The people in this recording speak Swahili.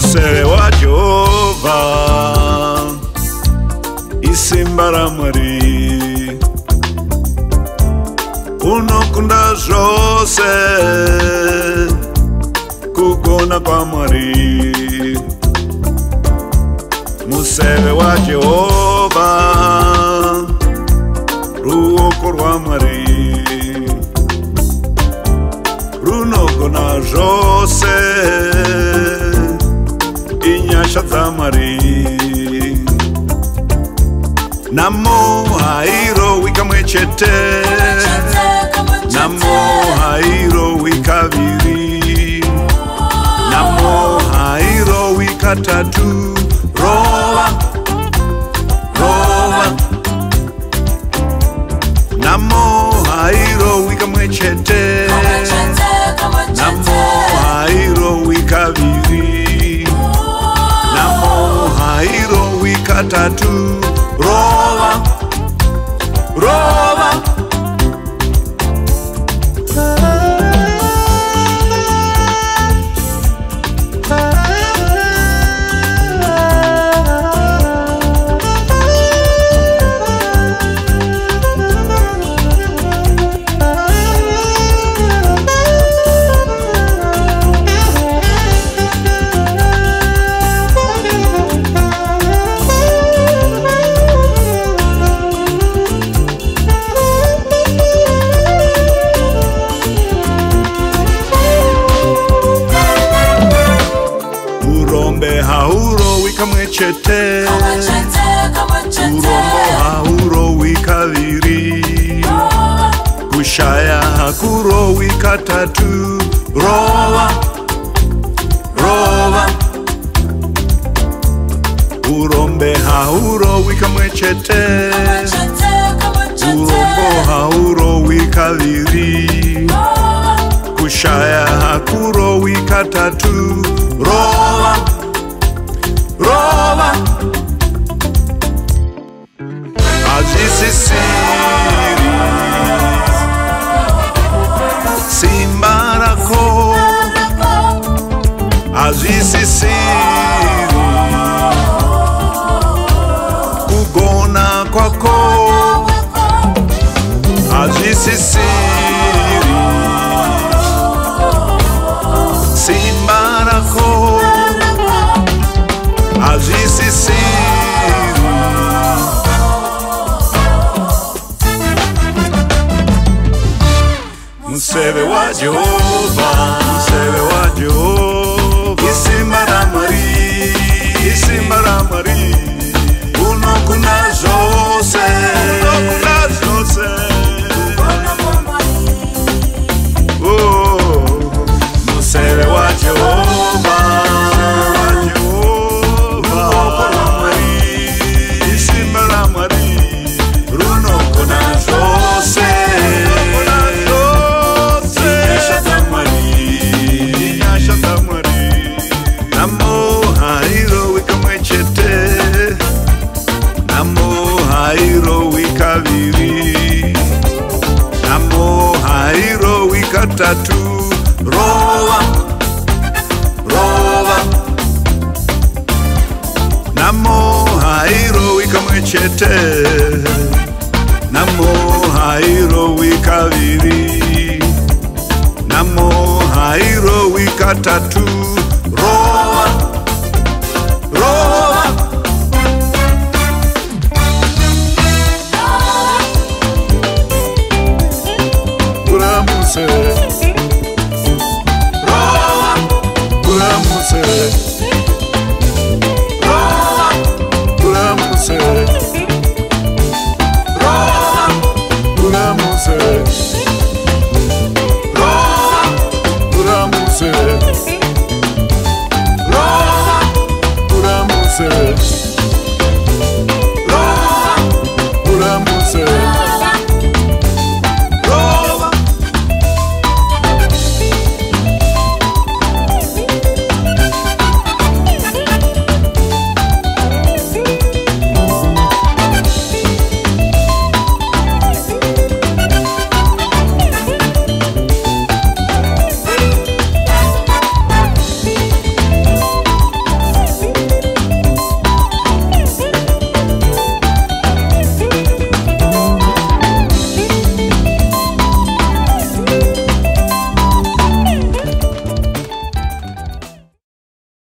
Museve wa Jehova isimba ra Mwari unokunda zvose kugona kwa Mwari. Museve wa Jehova ruoko rwa Mwari runogona zvose inyasha dza Mwari. Namo hairo wikamwe chete, namo hairo wikaviri, namo hairo wikatatu. Rova, rova, namo hairo wikamwe chete, namo hairo wikaviri, namo hairo wikatatu. Rova, rova, hauro wikamwe chete, urombo hauro wikaviri, kushaya hakuro wikatatu. Rova, rova, urombe hauro wikamwe chete, urombo hauro wikaviri, kushaya hakuro wikatatu. Rova, rova, azisisiri simbarako, azisisiri kugona kwako, azisisiri simbarako, azisisiri. Museve wa Jehova, museve wa Jehova isimba ra Mwari, isimba ra Mwari unokunda zvose, unokunda zvose. Oh, museve wa Jehova, namo hairo wikatatu. Rova, rova, namo hairo wikamwe chete, namo hairo wikaviri, namo hairo wikatatu.